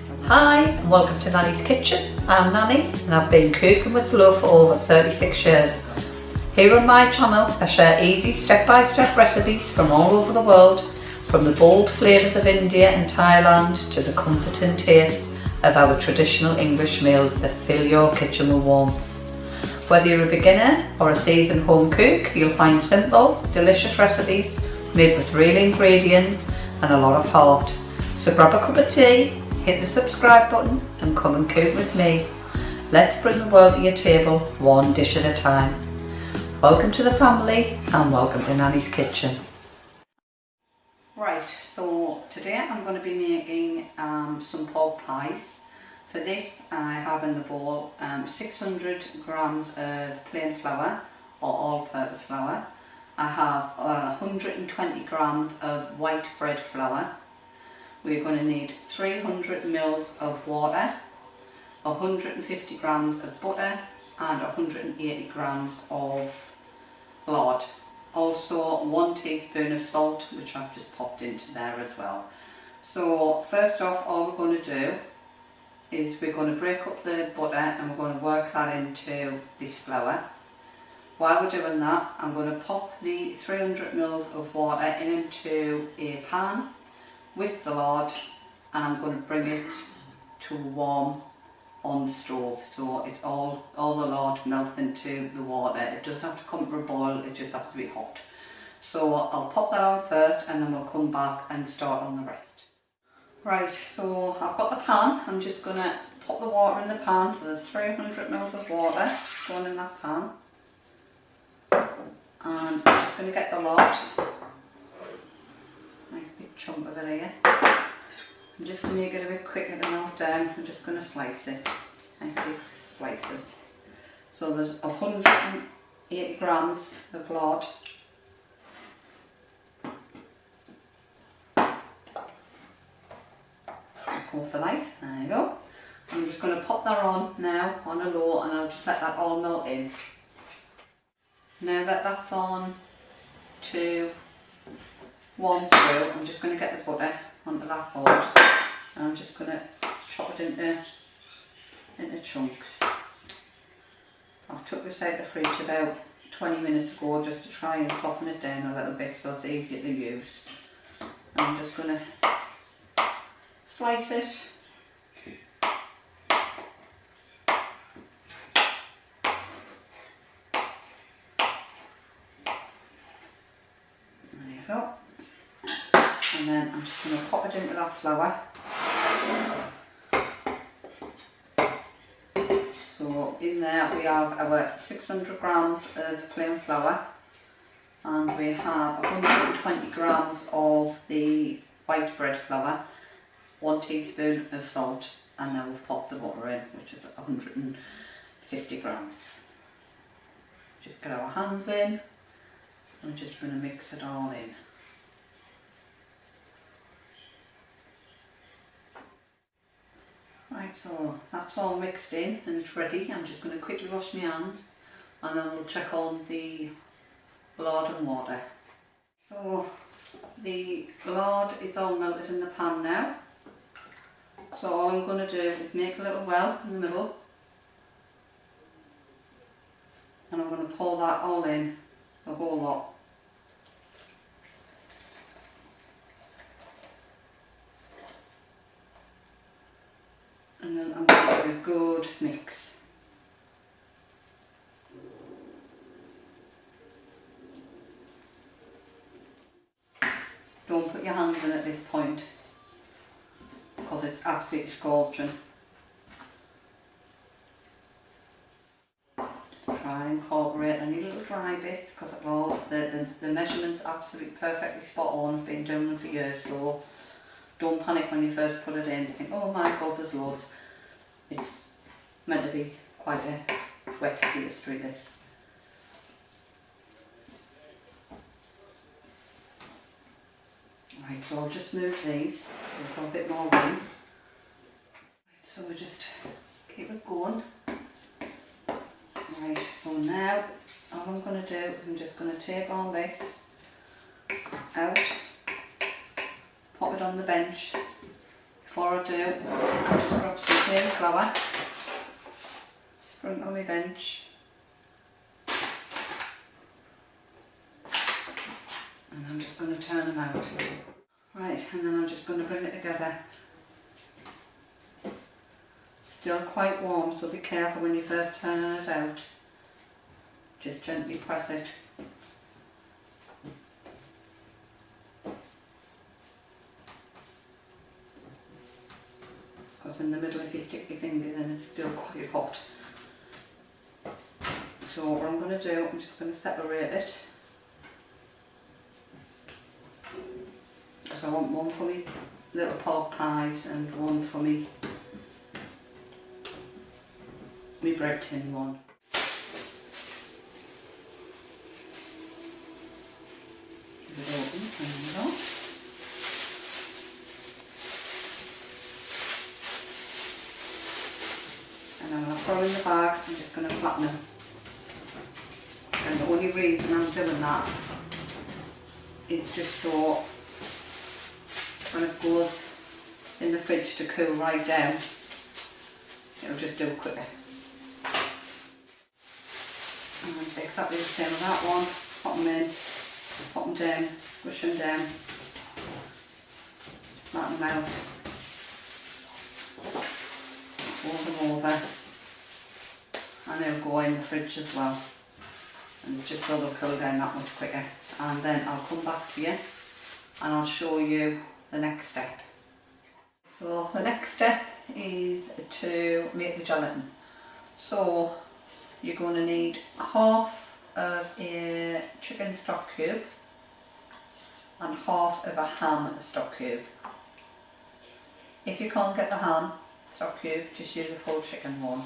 Hi and welcome to Nanny's Kitchen. I'm Nanny and I've been cooking with love for over 36 years. Here on my channel I share easy step-by-step recipes from all over the world, from the bold flavours of India and Thailand to the comforting taste of our traditional English meals that fill your kitchen with warmth. Whether you're a beginner or a seasoned home cook, you'll find simple, delicious recipes made with real ingredients and a lot of heart. So grab a cup of tea, hit the subscribe button and come and cook with me. Let's bring the world to your table, one dish at a time. Welcome to the family and welcome to Nanny's Kitchen. Right, so today I'm going to be making some pork pies. For this I have in the bowl 600 grams of plain flour or all-purpose flour. I have 120 grams of white bread flour. We're going to need 300 ml of water, 150 grams of butter and 180 grams of lard. Also 1 teaspoon of salt, which I've just popped into there as well. So first off, all we're going to do is we're going to break up the butter and we're going to work that into this flour. While we're doing that, I'm going to pop the 300 ml of water into a pan with the lard, and I'm going to bring it to warm on the stove, so it's all the lard melts into the water. It doesn't have to come to a boil, it just has to be hot. So I'll pop that on first and then we'll come back and start on the rest. Right, so I've got the pan. I'm just going to pop the water in the pan. So there's 300 ml of water going in that pan, and I'm just going to get the lard. Nice big chunk of it here. And just to make it a bit quicker to melt down, I'm just going to slice it. Nice big slices. So there's 180 grams of lard. Go for that. There you go. I'm just going to pop that on now on a low, and I'll just let that all melt in. Now that that's on to warm through, I'm just going to get the butter onto that board and I'm just going to chop it into chunks. I've took this out of the fridge about 20 minutes ago just to try and soften it down a little bit so it's easier to use. And I'm just going to slice it. There you go. And then I'm just going to pop it into that flour. So in there we have our 600 grams of plain flour, and we have 120 grams of the white bread flour, 1 teaspoon of salt, and then we've popped the butter in, which is 150 grams. Just get our hands in. I'm just going to mix it all in. Right, so that's all mixed in and it's ready. I'm just going to quickly wash my hands and then we'll check on the lard and water. So the lard is all melted in the pan now. So all I'm going to do is make a little well in the middle, and I'm going to pour that all in, the whole lot. And then I'm going to do a good mix. Don't put your hands in at this point because it's absolutely scorching. Just try and incorporate any little dry bits because the measurements are absolutely perfectly spot on. I've been doing them for years, so don't panic when you first put it in. You think, oh my god, there's loads. It's meant to be quite a wet pastry, this. Right, so I'll just move these. We've got a bit more room. Right, so we just keep it going. Right, so now all I'm going to do is I'm just going to take all this out, pop it on the bench before I do, I'll just grab some plain flour, sprinkle on my bench, and I'm just going to turn them out. Right, and then I'm just going to bring it together. Still quite warm, so be careful when you first turning it out. Just gently press it. Because in the middle, if you stick your fingers in, it's still quite hot. So what I'm going to do, I'm just going to separate it. Because I want one for me little pork pies and one for me bread tin one. Give it open, turn it on. And I'm going to throw in the bag, I'm just going to flatten them. And the only reason I'm doing that is just so when it goes in the fridge to cool right down, it'll just do it quicker. And exactly the same with that one, pop them in, pop them down, squish them down, flatten them out, fold them over, and they'll go in the fridge as well, and just so they'll cool down that much quicker. And then I'll come back to you and I'll show you the next step. So the next step is to make the gelatin. So you're going to need half of a chicken stock cube and half of a ham stock cube. If you can't get the ham stock cube, just use a full chicken one.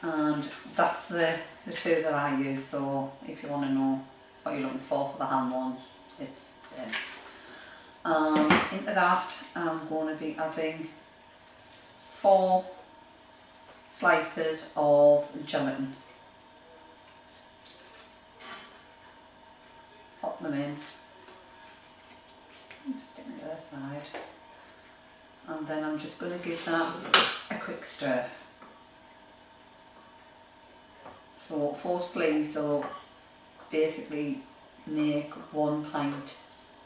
And that's the two that I use, so if you want to know what you're looking for the ham ones, it's there. Into that I'm going to be adding 4 slices of gelatin. Pop them in, stick them to the side, and then I'm just going to give that a quick stir. So 4 sleeves will basically make 1 pint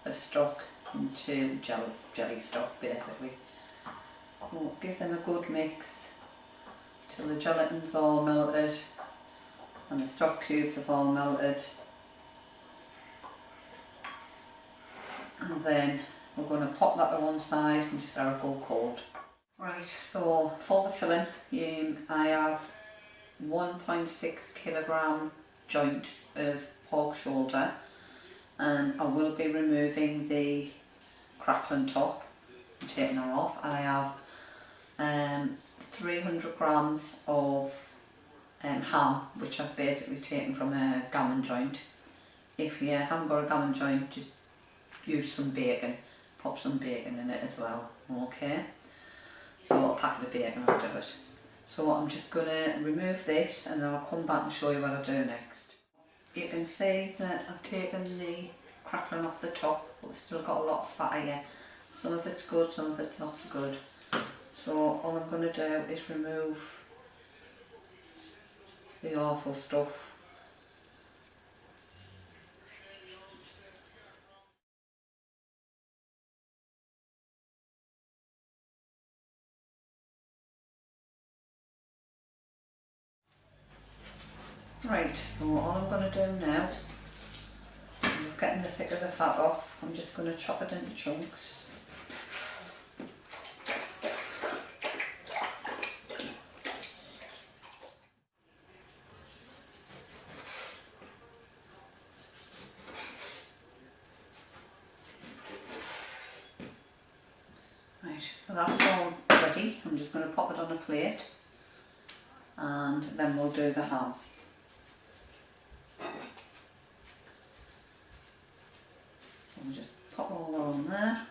of stock into jelly stock basically. We'll give them a good mix till the gelatin's all melted and the stock cubes have all melted, and then we're going to pop that to one side and just let it go cold. Right, so for the filling I have 1.6 kilogram joint of pork shoulder, and I will be removing the crackling top and taking her off. I have 300 grams of ham, which I've basically taken from a gamon joint. If you haven't got a gamon joint, just use some bacon, pop some bacon in it as well, okay? So a packet of bacon will do it. So I'm just going to remove this and then I'll come back and show you what I'll do next. You can see that I've taken the crackling off the top, but it's still got a lot of fat here. Some of it's good, some of it's not so good. So all I'm going to do is remove the awful stuff. Right, so all I'm going to do now, I'm getting the thick of the fat off, I'm just going to chop it into chunks. Right, so that's all ready. I'm just going to pop it on a plate and then we'll do the ham. We'll just pop all that on there.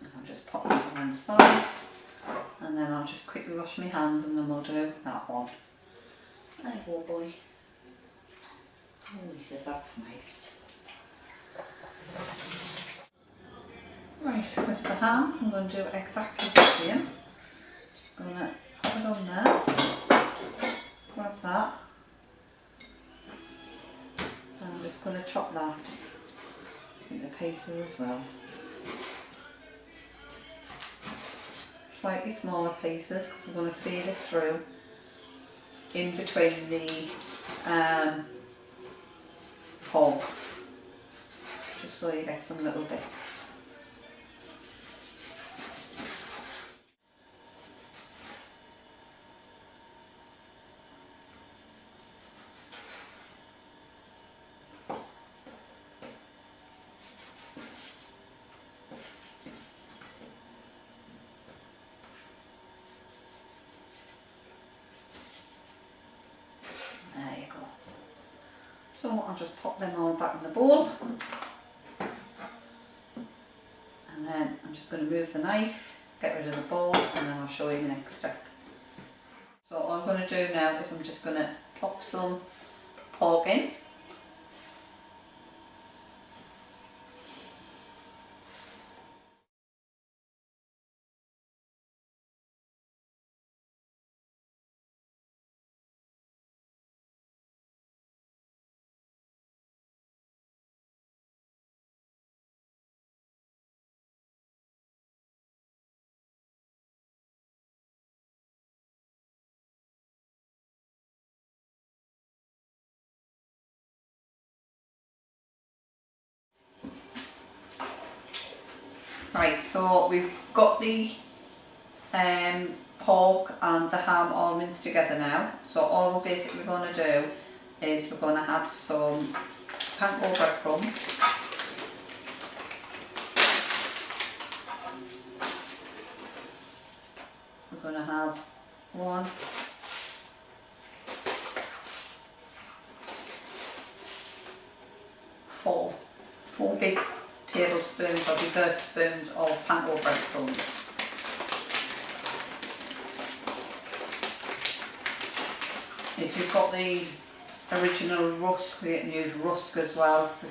I'll just pop it on one side and then I'll just quickly wash my hands and then we'll do that one. poor boy. Oh, he says that's nice. Right, with the ham, I'm going to do exactly the same. Just going to put it on there, grab that, and I'm just going to chop that into pieces as well. Slightly smaller pieces because I'm going to feed it through in between the pork, just so you get some little bits. There you go. So I'll just pop them all back in the bowl, and then I'm just going to move the knife, get rid of the bowl, and then I'll show you the next step. So all I'm going to do now is I'm just going to pop some pork in. Right, so we've got the pork and the ham all minced together now. So all we're basically going to do is we're going to add some panko breadcrumbs. We're going to have four big tablespoons or dessert spoons of panko breadcrumbs. If you've got the original rusk, you can use rusk as well. It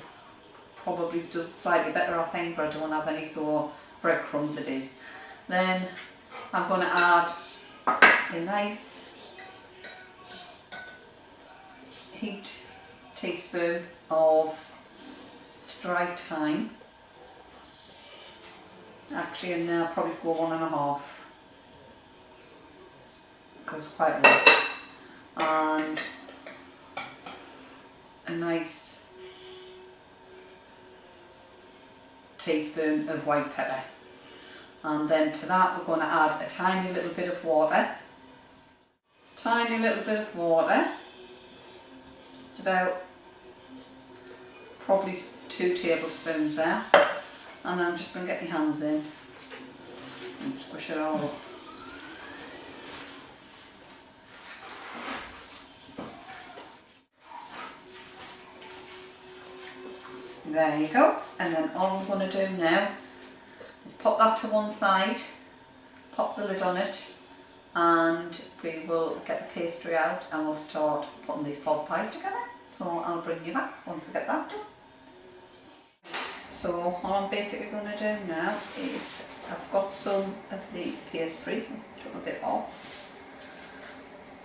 probably does slightly better, I think, but I don't have any, so breadcrumbs it is. Then I'm going to add a nice heaped teaspoon of dried thyme. Actually, in there I'll probably go 1.5 because it's quite low. And a nice teaspoon of white pepper. And then to that we're going to add a tiny little bit of water. Tiny little bit of water. Just about probably 2 tablespoons there. And then I'm just going to get my hands in and squish it all up. There you go. And then all I'm going to do now is pop that to one side, pop the lid on it, and we will get the pastry out and we'll start putting these pork pies together. So I'll bring you back once I get that done. So all I'm basically going to do now is I've got some of the pastry, took a bit off.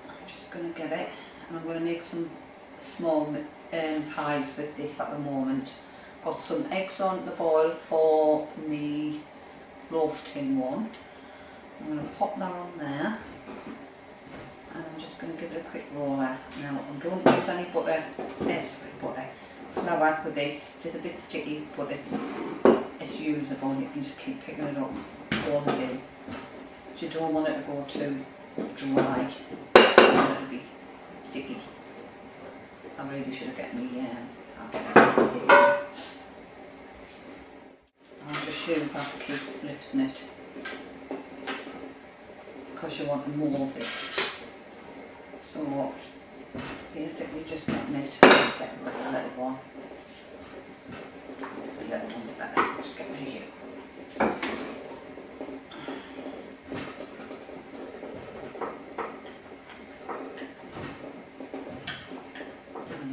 I'm just going to get it, and I'm going to make some small pies with this at the moment. Got some eggs on the boil for the loaf tin one. I'm going to pop that on there, and I'm just going to give it a quick roll out. Now I don't use any butter, flour with this. It's a bit sticky, but it's usable. You can just keep picking it up all the day. But you don't want it to go too dry. You want it to be sticky. I really should have gotten me I'll just use that to keep lifting it, because you want to mould it. So basically just getting it, getting rid of the little one. The little one's better, just get rid of you.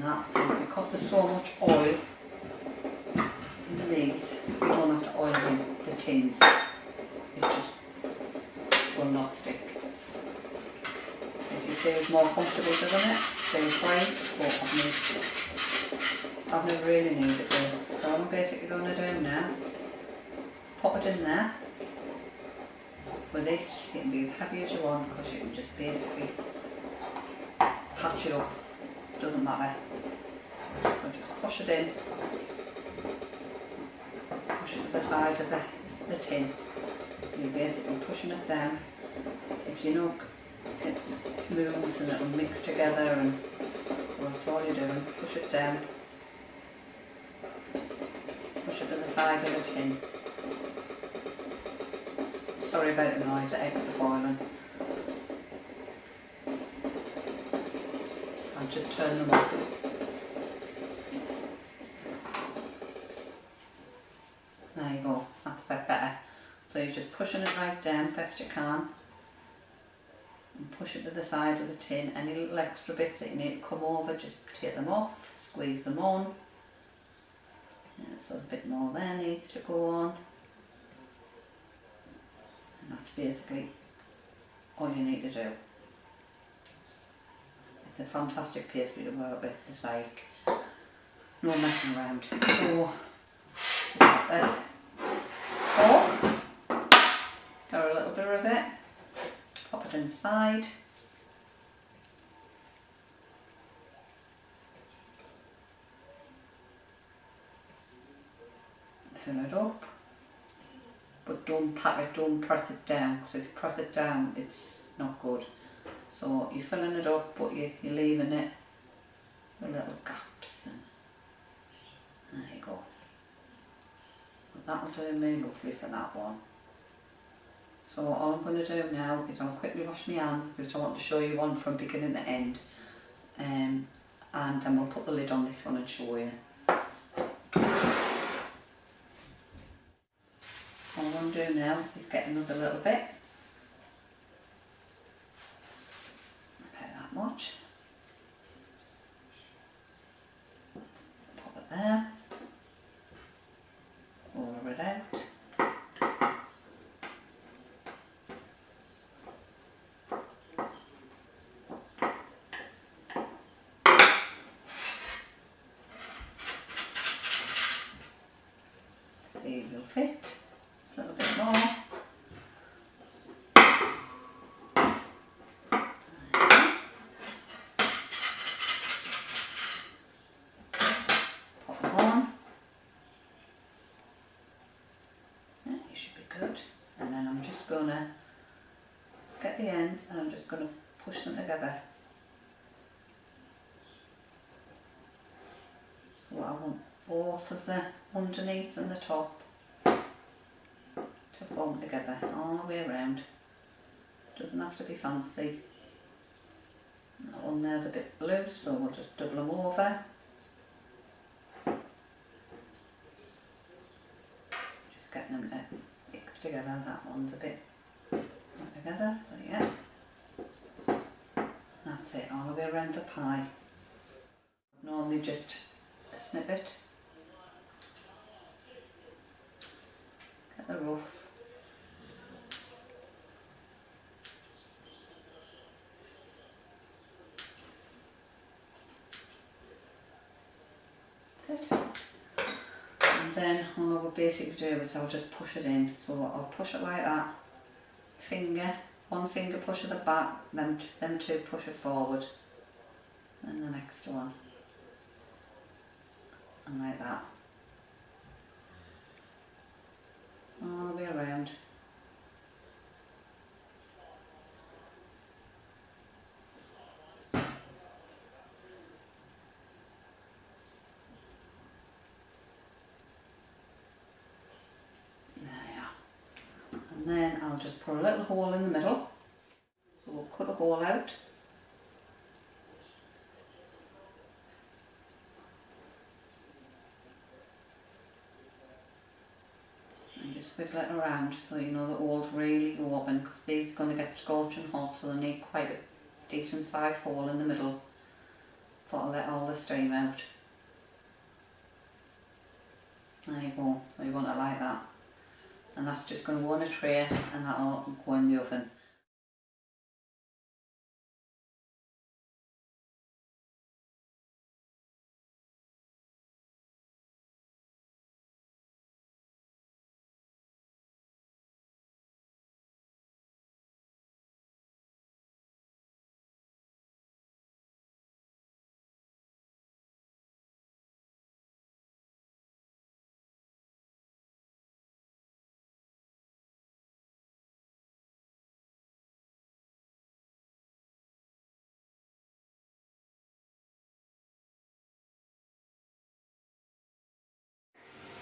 that, and because there's so much oil in these, you don't have to oil the tins. It just will not stick. If you feel more comfortable doing it, feel free, but I've never really needed it though. So what I'm basically going to do now, pop it in there. With this, you can be as heavy as you want because you can just basically patch it up. Doesn't matter. So just push it in. Push it to the side of the tin. You're basically pushing it down. If you know it moves and it'll mix together, and so that's all you're doing. Push it down. Push it to the side of the tin. Sorry about the noise, the eggs are boiling. I'll just turn them off. There you go, that's a bit better. So you're just pushing it right down best you can. And push it to the side of the tin. Any little extra bits that you need to come over, just take them off, squeeze them on. Yeah, so a bit more there needs to go on. And that's basically all you need to do. It's a fantastic pastry to work with. It's like no messing around. So the pork, got a little bit of it, pop it inside. Fill it up. But don't pack it, don't press it down, because if you press it down it's not good. So you're filling it up, but you're leaving it with little gaps. And there you go. But that'll do me lovely for that one. So all I'm going to do now is I'll quickly wash my hands because I want to show you one from beginning to end. And then we'll put the lid on this one and show you. All I'm going to do now is get another little bit. About that much. Pop it there. Roll it out. See, it'll fit. A little bit more. Pop them on. Yeah, you should be good. And then I'm just going to get the ends and I'm just going to push them together. So I want both of the underneath and the top to form together all the way around. Doesn't have to be fancy. That one there's a bit loose, so we'll just double them over. Just getting them to mix together. That one's a bit not together, so yeah. That's it, all the way around the pie. Normally just a snippet. Get the rough. That's it. And then all I will basically do is I'll just push it in. So I'll push it like that. One finger push at the back, them two push it forward. And the next one. And like that. All the way around. And then I'll just put a little hole in the middle. So we'll cut a hole out. And just wiggle it around so you know the hole's really open, because these are going to get scorching hot, so they need quite a decent sized hole in the middle got to let all the steam out. There you go, so you want it like that. And that's just going to go on a tray and that'll go in the oven.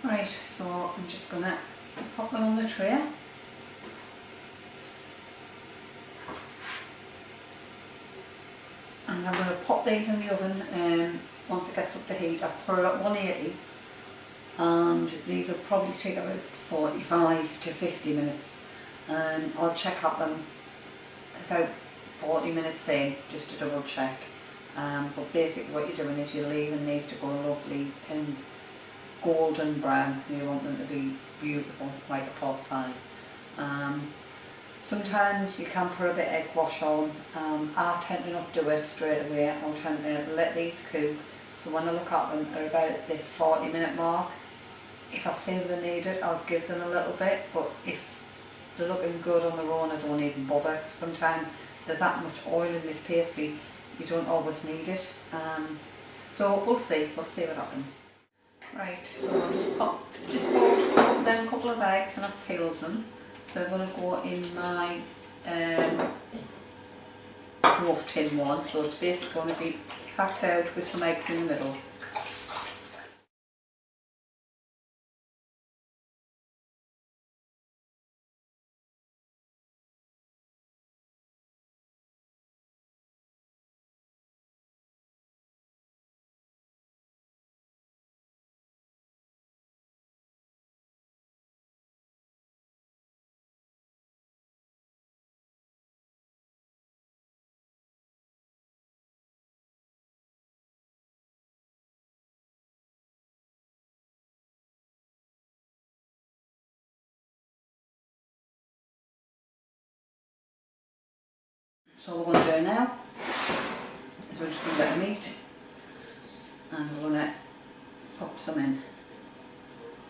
Right, so I'm just going to pop them on the tray. And I'm going to pop these in the oven once it gets up to heat. I've put it at 180 and these will probably take about 45 to 50 minutes. And I'll check at them about 40 minutes in just to double check. But basically what you're doing is you're leaving these to go lovely and golden brown. You want them to be beautiful like a pork pie. Sometimes you can put a bit of egg wash on. I tend to not do it straight away. I'll tend to let these cook. So when I look at them at about the 40-minute mark, if I feel they need it, I'll give them a little bit. But if they're looking good on their own, I don't even bother. Sometimes there's that much oil in this pastry, you don't always need it. So we'll see what happens. Right, so I've just boiled down a couple of eggs and I've peeled them. So I'm going to go in my rough tin one, so it's basically going to be packed out with some eggs in the middle. So what we're going to do now is we're just going to get the meat and we're going to pop some in.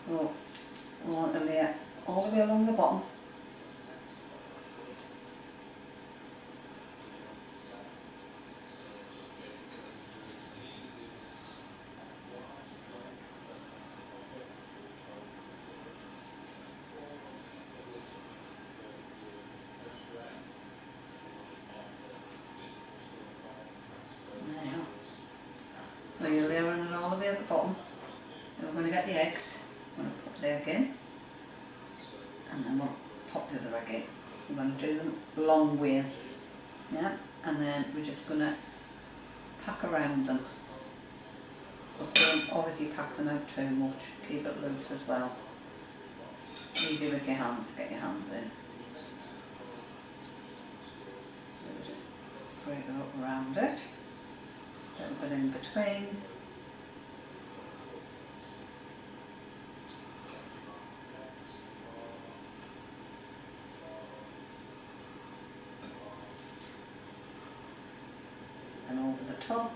So we want to lay it all the way along the bottom. So you're layering it all the way at the bottom. Then we're going to get the eggs. We're going to put the egg in. And then we'll pop the other egg in. We're going to do them long ways. Yeah? And then we're just going to pack around them. But don't obviously pack them out too much. Keep it loose as well. Easy with your hands, get your hands in. So we just break it up around it. A little bit in between. And over the top.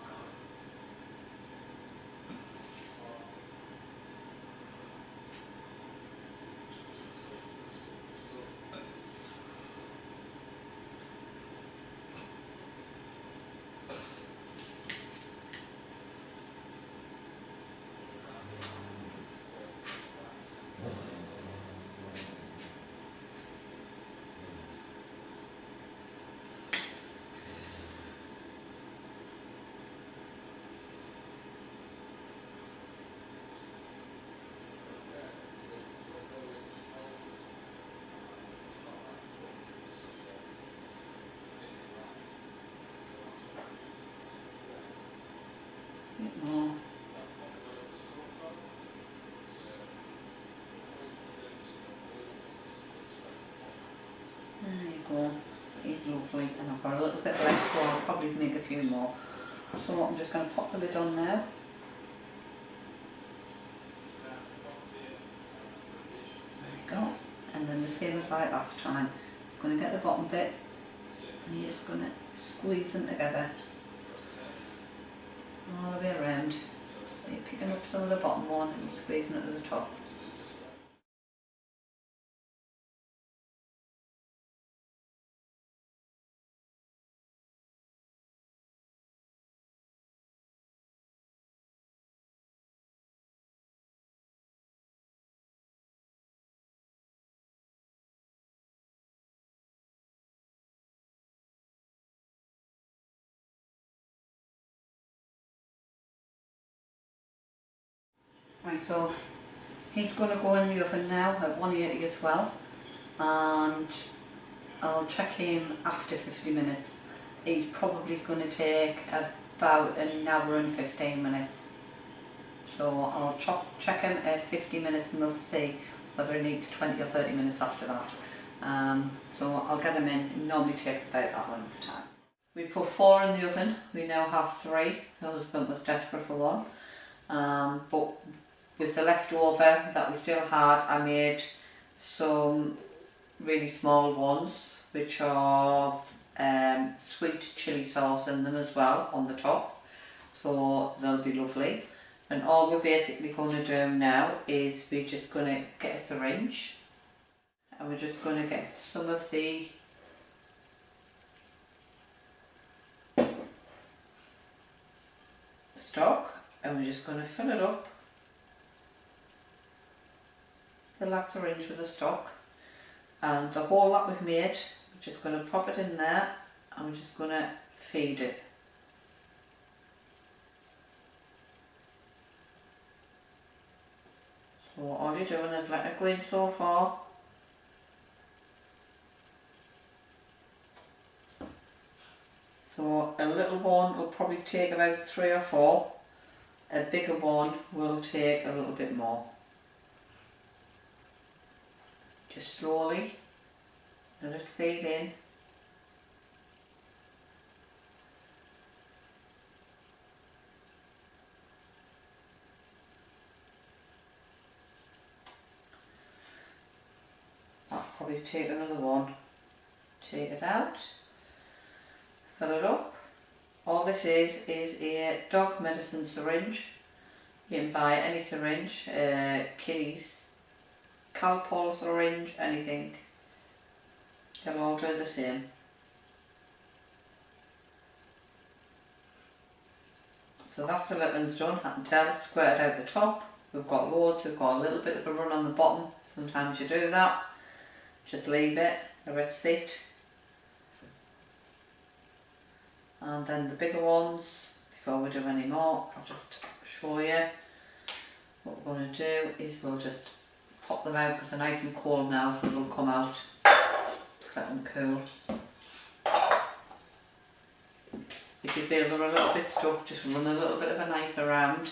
Bit more. There you go. It's lovely. And I've got a little bit left, so I'll probably make a few more. So I'm just going to pop the lid on now. There we go. And then the same as like last time. I'm going to get the bottom bit and you're just going to squeeze them together all the way around. So you're picking up some of the bottom one and you're squeezing it to the top. Right, so he's going to go in the oven now at 180 as well, and I'll check him after 50 minutes. He's probably going to take about an hour and 15 minutes. So I'll check him at 50 minutes and we'll see whether he needs 20 or 30 minutes after that. So I'll get him in. It normally takes about that length of time. We put 4 in the oven. We now have 3. The husband was desperate for 1. But with the leftover that we still had, I made some really small ones which are sweet chilli sauce in them as well on the top, so they'll be lovely. And all we're basically going to do now is we're just going to get a syringe and we're just going to get some of the stock and we're just going to fill it up. Fill that syringe with the stock, and the hole that we've made, we're just going to pop it in there and we're just going to feed it. So all you're doing is letting it go in so far. So a little one will probably take about 3 or 4, a bigger one will take a little bit more. Just slowly let it feed in. I'll probably take another one. Take it out, fill it up. All this is a dog medicine syringe. You can buy any syringe, Kitty's, Calpol syringe, anything. They'll all do the same. So that's the little's done. I can tell it's squared out the top. We've got loads, we've got a little bit of a run on the bottom. Sometimes you do that. Just leave it, let it sit. And then the bigger ones, before we do any more, I'll just show you. What we're going to do is we'll just pop them out because they're nice and cold now, so they'll come out. Let them cool. If you feel they're a little bit stuck, just run a little bit of a knife around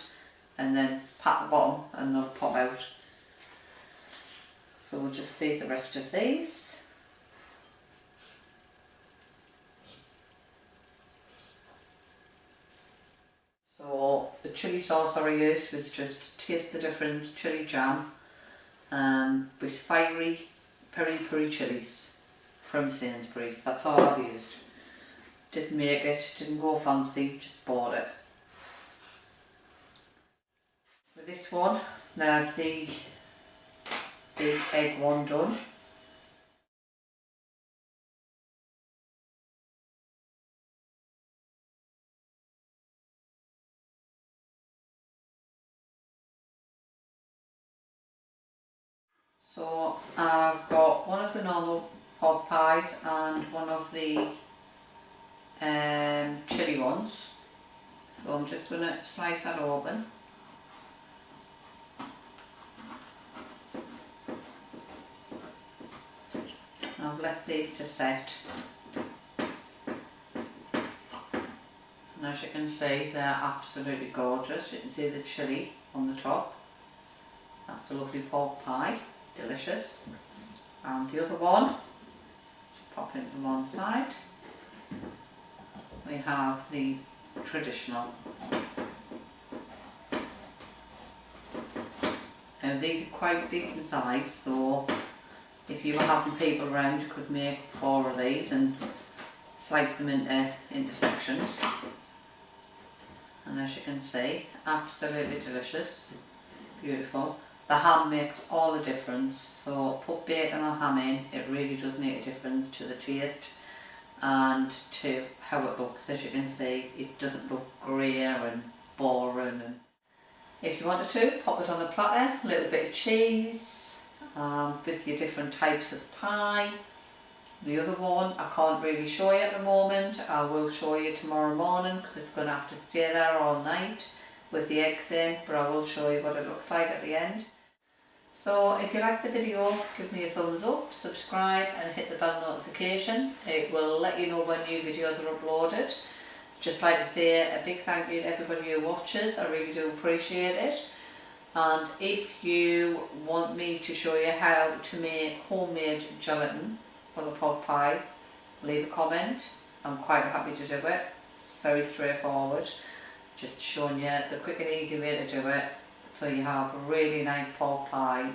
and then pat the bottom and they'll pop out. So we'll just feed the rest of these. So the chilli sauce I used was just Taste the Difference chilli jam with fiery peri peri chillies from Sainsbury's. That's all I've used. Didn't make it, didn't go fancy, just bought it. With this one, there's the big egg one done. So I've got one of the normal hog pies and one of the chilli ones. So I'm just going to slice that open. I've left these to set. And as you can see, they're absolutely gorgeous. You can see the chilli on the top. That's a lovely pork pie. Delicious. And the other one, just pop into one side. We have the traditional. And these are quite decent size, so if you were having people around you could make 4 of these and slice them into sections. And as you can see, absolutely delicious, beautiful. The ham makes all the difference, so put bacon or ham in, it really does make a difference to the taste and to how it looks. As you can see, it doesn't look grey and boring. And if you wanted to, pop it on a platter, a little bit of cheese, with your different types of pie. The other one I can't really show you at the moment. I will show you tomorrow morning because it's going to have to stay there all night with the eggs in, but I will show you what it looks like at the end. So if you like the video, give me a thumbs up, subscribe and hit the bell notification. It will let you know when new videos are uploaded. Just like to say a big thank you to everybody who watches, I really do appreciate it. And if you want me to show you how to make homemade gelatin for the pot pie, leave a comment. I'm quite happy to do it. Very straightforward. Just showing you the quick and easy way to do it. So you have really nice pork pies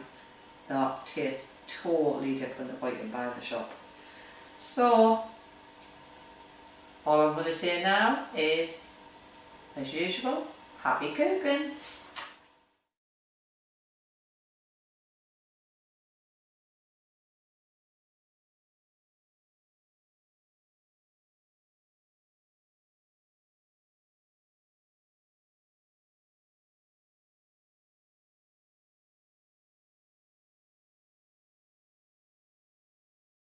that taste totally different than what you can buy in the shop. So all I'm going to say now is, as usual, happy cooking!